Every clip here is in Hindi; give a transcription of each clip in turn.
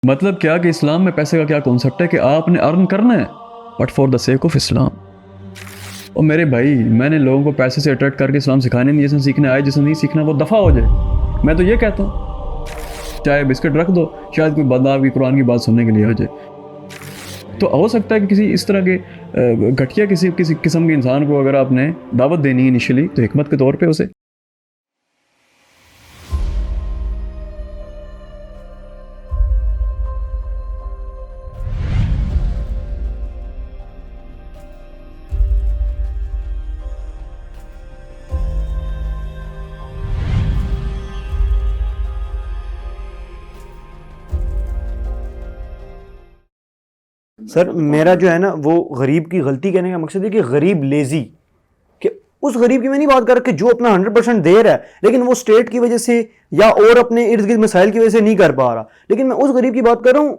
मतलब क्या कि इस्लाम में पैसे का क्या कॉन्सेप्ट है कि आपने अर्न करना है but for the sake of इस्लाम। और मेरे भाई, मैंने लोगों को पैसे से अट्रैक्ट करके इस्लाम सिखाने नहीं, जिसने सीखना आए, जिसने नहीं सीखना वो दफ़ा हो जाए। मैं तो ये कहता हूँ चाहे बिस्किट रख दो, शायद कोई बंदा आपकी कुरान की बात सुनने के लिए आ जाए। तो हो सकता है कि किसी इस तरह के घटिया किसी किस्म के इंसान को अगर आपने दावत देनी है इनिशियली, तो हिकमत के तौर पे उसे सर मेरा जो है ना वो गरीब की गलती कहने का मकसद है कि गरीब लेजी, कि उस गरीब की मैं नहीं बात कर रहा कि जो अपना 100% दे रहा है लेकिन वो स्टेट की वजह से या और अपने इर्द गिर्द मसाइल की वजह से नहीं कर पा रहा, लेकिन मैं उस गरीब की बात कर रहा हूँ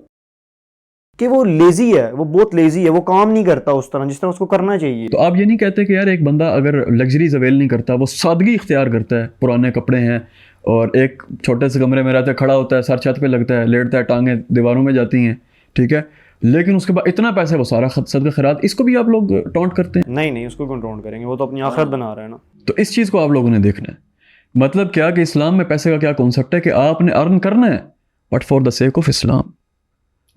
कि वो लेजी है, वो बहुत लेजी है, वो काम नहीं करता उस तरह जिस तरह उसको करना चाहिए। तो आप ये नहीं कहते कि यार एक बंदा अगर लग्जरीज अवेल नहीं करता, वो सादगी इख्तियार करता है, पुराने कपड़े हैं और एक छोटे से कमरे में रहता है, खड़ा होता है, सर छत पे लगता है, लेटता है, टांगे दीवारों में जाती हैं, ठीक है, लेकिन उसके बाद इतना पैसा वो सारा सदका खैरात, इसको भी आप लोग टॉन्ट करते हैं। नहीं, उसको क्यों टोंट करेंगे, वो तो अपनी आखिरत बना रहा है ना। तो इस चीज़ को आप लोगों ने देखना है। मतलब क्या कि इस्लाम में पैसे का क्या कॉन्सेप्ट है कि आपने अर्न करना है but for the sake of Islam,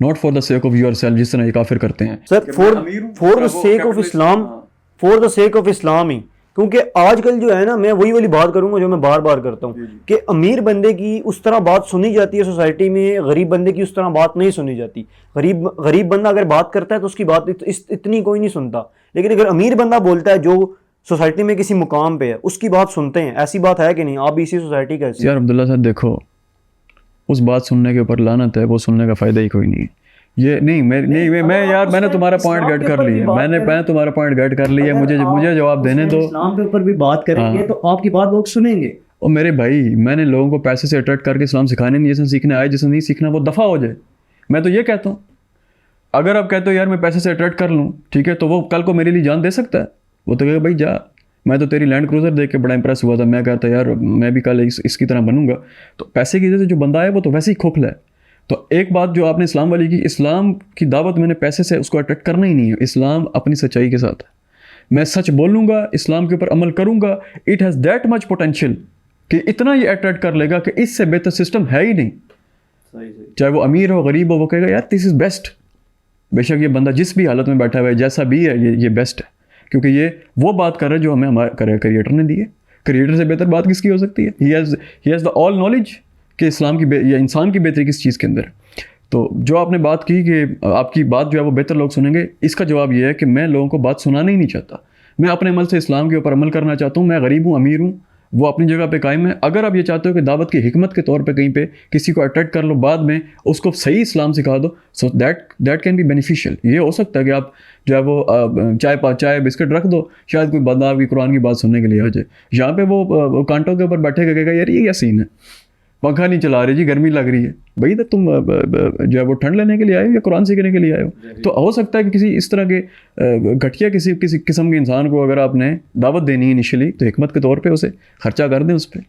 not for the sake of yourself, जिस तरह ये काफिर करते हैं। Sir for the sake of Islam, for the sake of Islam ही, क्योंकि आजकल जो है ना, मैं वही वाली बात करूंगा जो मैं बार बार करता हूँ कि अमीर बंदे की उस तरह बात सुनी जाती है सोसाइटी में, गरीब बंदे की उस तरह बात नहीं सुनी जाती। गरीब बंदा अगर बात करता है तो उसकी बात इतनी कोई नहीं सुनता, लेकिन अगर अमीर बंदा बोलता है जो सोसाइटी में किसी मुकाम पे है, उसकी बात सुनते हैं। ऐसी बात है कि नहीं? आप भी इसी सोसाइटी का यार अब्दुल्ला साहब देखो, उस बात सुनने के ऊपर लानत है, वो सुनने का फायदा ही कोई नहीं है। ये नहीं मैं यार, मैंने तुम्हारा पॉइंट गेट कर लिया, मैं तुम्हारा पॉइंट गेट कर लिया, मुझे जवाब देने दो। इस्लाम के ऊपर भी बात करेंगे तो आपकी बात लोग सुनेंगे। और मेरे भाई, मैंने लोगों को पैसे से अट्रैक्ट करके इस्लाम सिखाने नहीं, जिसने सीखना आए, जिसने नहीं सीखना वो दफ़ा हो जाए। मैं तो ये कहता हूँ, अगर आप कहते हो यार मैं पैसे से अट्रैक्ट कर लूँ, ठीक है, तो वो कल को मेरे लिए जान दे सकता है। वो तो कहेगा भाई जा, मैं तो तेरी लैंड क्रूज़र देख के बड़ा इंप्रेस हुआ था, मैं कहता यार मैं भी कल इसकी तरह बनूंगा। तो पैसे की वजह से जो बंदा है वो तो वैसे ही खोखला है। तो एक बात जो आपने इस्लाम वाली की, इस्लाम की दावत मैंने पैसे से उसको अट्रैक्ट करना ही नहीं है। इस्लाम अपनी सच्चाई के साथ है, मैं सच बोलूँगा, इस्लाम के ऊपर अमल करूँगा, it has that much potential कि इतना ये अट्रैक्ट कर लेगा कि इससे बेहतर सिस्टम है ही नहीं। चाहे वो अमीर हो गरीब हो, वो कहेगा यार दिस इज़ बेस्ट। बेशक ये बंदा जिस भी हालत में बैठा हुआ है, जैसा भी है, ये बेस्ट है, क्योंकि ये वो बात कर रहा है जो हमें हमारे क्रिएटर ने दी है। क्रिएटर से बेहतर बात किसकी हो सकती है? He has the all knowledge कि इस्लाम की या इंसान की बेहतरी किस चीज़ के अंदर है। तो जो आपने बात की कि आपकी बात जो है वो बेहतर लोग सुनेंगे, इसका जवाब ये है कि मैं लोगों को बात सुनाना ही नहीं चाहता। मैं अपने अमल से इस्लाम के ऊपर अमल करना चाहता हूँ। मैं गरीब हूँ, अमीर हूँ, वो अपनी जगह पे कायम है। अगर आप ये चाहते हो कि दावत की हिकमत के तौर पे कहीं पे किसी को अट्रैक्ट कर लो, बाद में उसको सही इस्लाम सिखा दो, so that can be beneficial. ये हो सकता है कि आप जो है वो चाय बिस्किट रख दो, शायद कोई बंदा आपकी कुरान की बात सुनने के लिए आ जाए। यहाँ पे वो कांटों के ऊपर बैठे कहेगा यार ये क्या सीन है, पंखा नहीं चला रही जी, गर्मी लग रही है। भाई तो तुम जो है वो ठंड लेने के लिए आए हो या कुरान सीखने के लिए आए हो? तो हो सकता है कि किसी इस तरह के घटिया किसी किस्म के इंसान को अगर आपने दावत देनी है इनिशियली, तो हिकमत के तौर पे उसे खर्चा कर दें उस पर,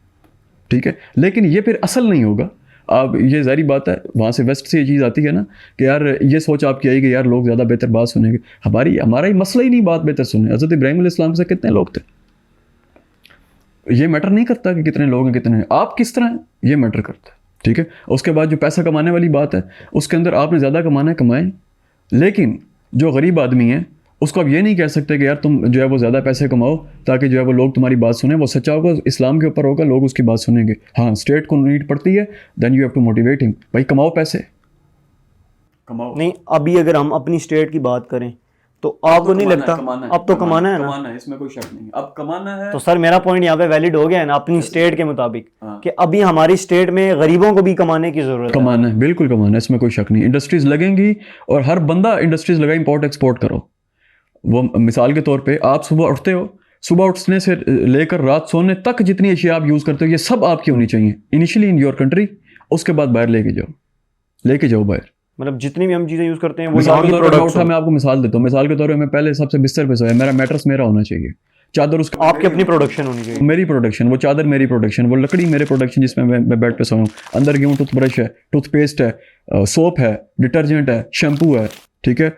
ठीक है, लेकिन ये फिर असल नहीं होगा। अब ये ज़ाहिर बात है, वहाँ से वेस्ट से ये चीज़ आती है ना कि यार ये सोच आपकी आई कि यार लोग ज़्यादा बेहतर बात सुनेंगे। हमारा ही मसला ही नहीं बात बेहतर सुने। हज़रत इब्राहीम अलैहिस्सलाम से कितने लोग थे? ये मैटर नहीं करता कि कितने लोग हैं, कितने हैं, आप किस तरह हैं, ये मैटर करता है, ठीक है। उसके बाद जो पैसा कमाने वाली बात है, उसके अंदर आपने ज़्यादा कमाना है, कमाएं, लेकिन जो गरीब आदमी है उसको आप ये नहीं कह सकते कि यार तुम जो है वो ज़्यादा पैसे कमाओ ताकि जो है वो लोग तुम्हारी बात सुने। वो सच्चा होगा, इस्लाम के ऊपर होगा, लोग उसकी बात सुनेंगे। हाँ, स्टेट को नीड पड़ती है, then you have to motivate him, भाई कमाओ, पैसे कमाओ। नहीं, अभी अगर हम अपनी स्टेट की बात करें तो आपको नहीं लगता अब तो कमाना है ना? इसमें कोई शक नहीं, अब कमाना है। तो सर मेरा पॉइंट यहाँ पे वैलिड हो गया है ना अपनी स्टेट के मुताबिक, कि अभी हमारी स्टेट में गरीबों को भी कमाने की जरूरत है। कमाना है, बिल्कुल कमाना है, इसमें कोई शक नहीं। इंडस्ट्रीज लगेंगी और हर बंदा इंडस्ट्रीज लगाए, इंपोर्ट एक्सपोर्ट करो। वो मिसाल के तौर पे आप सुबह उठते हो, सुबह उठने से लेकर रात सोने तक जितनी अशिया आप यूज़ करते हो, ये सब आपकी होनी चाहिए इनिशियली इन योर कंट्री। उसके बाद बाहर लेके जाओ बाहर। मतलब जितनी भी हम चीज़ें यूज़ करते हैं वो मिसाल के तौर पर मैं आपको मिसाल देता हूँ। मिसाल के तौर पर मैं पहले सबसे बिस्तर पे सोया, मेरा मैट्रेस मेरा होना चाहिए, चादर उसका आपकी अपनी प्रोडक्शन होनी चाहिए। मेरी प्रोडक्शन, वो चादर मेरी प्रोडक्शन, वो लकड़ी मेरे प्रोडक्शन जिसमें मैं बेड पे सोया हूँ। अंदर गेहूँ, टूथब्रश है, टूथपेस्ट है, सोप है, डिटर्जेंट है, शैम्पू है, ठीक है।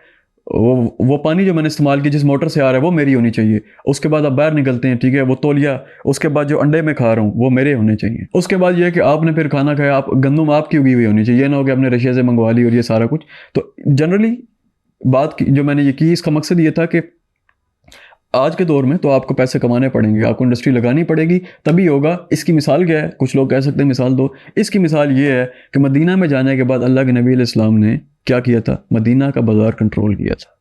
वो पानी जो मैंने इस्तेमाल किया जिस मोटर से आ रहा है वो मेरी होनी चाहिए। उसके बाद आप बाहर निकलते हैं, ठीक है, वो तौलिया, उसके बाद जो अंडे मैं खा रहा हूँ वो मेरे होने चाहिए। उसके बाद ये है कि आपने फिर खाना खाया, आप गंदम आपकी उगी हुई होनी चाहिए, ये ना हो कि आपने रशिया से मंगवा ली और ये सारा कुछ। तो जनरली बात की जो मैंने ये की, इसका मकसद ये था कि आज के दौर में तो आपको पैसे कमाने पड़ेंगे, आपको इंडस्ट्री लगानी पड़ेगी, तभी होगा। इसकी मिसाल क्या है, कुछ लोग कह सकते हैं मिसाल दो, इसकी मिसाल ये है कि मदीना में जाने के बाद अल्लाह के नबी अलैहिस्सलाम ने क्या किया था, मदीना का बाज़ार कंट्रोल किया था।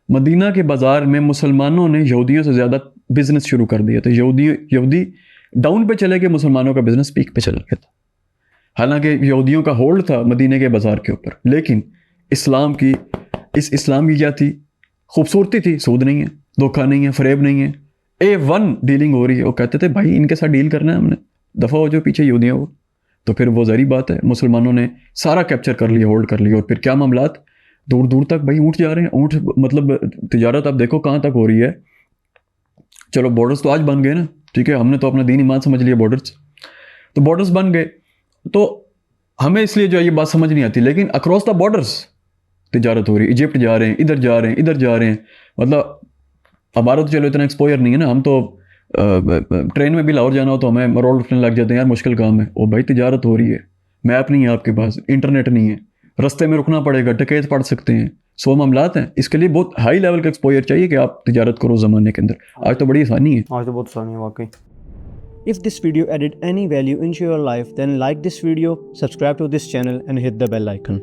मदीना के बाज़ार में मुसलमानों ने यहूदियों से ज़्यादा बिजनेस शुरू कर दिया था। यहूदी डाउन पे चले गए, मुसलमानों का बिजनेस पीक पे चला गया था। हालांकि यहूदियों का होल्ड था मदीने के बाज़ार के ऊपर, लेकिन इस्लाम की क्या थी, खूबसूरती थी। सूद नहीं है, धोखा नहीं है, फरेब नहीं है, A1 डीलिंग हो रही है। वो कहते थे भाई इनके साथ डील करना है हमने, दफ़ा हो जो पीछे यहूदियों वो। तो फिर वो ज़री बात है, मुसलमानों ने सारा कैप्चर कर लिया, होल्ड कर लिया। और फिर क्या मामलात, दूर दूर तक भाई ऊँट जा रहे हैं। ऊँट मतलब तिजारत आप देखो कहाँ तक हो रही है। चलो बॉर्डर्स तो आज बन गए ना, ठीक है, हमने तो अपना दीन ईमान समझ लिया बॉर्डर्स, तो बॉर्डर्स बन गए। तो हमें इसलिए जो है ये बात समझ नहीं आती, लेकिन अक्रॉस द बॉर्डर्स तिजारत हो रही है। इजिप्ट जा रहे हैं, इधर जा रहे हैं, इधर जा रहे हैं। मतलब हमारा तो चलो इतना एक्सपोजर नहीं है ना, हम तो ट्रेन में भी लाहौर जाना हो तो हमें रोड उठने लग जाते हैं, यार मुश्किल काम है। ओ भाई तिजारत हो रही है, मैप नहीं है आपके पास, इंटरनेट नहीं है, रास्ते में रुकना पड़ेगा, डकैत पड़ सकते हैं, 100 मामलात हैं। इसके लिए बहुत हाई लेवल का एक्सपोजर चाहिए कि आप तिजारत करो ज़माने के अंदर। आज तो बड़ी आसानी है। आज तो बहुत आसानी है वाकई। If this video added any value into your life, then like this video, subscribe to this channel and hit the bell icon.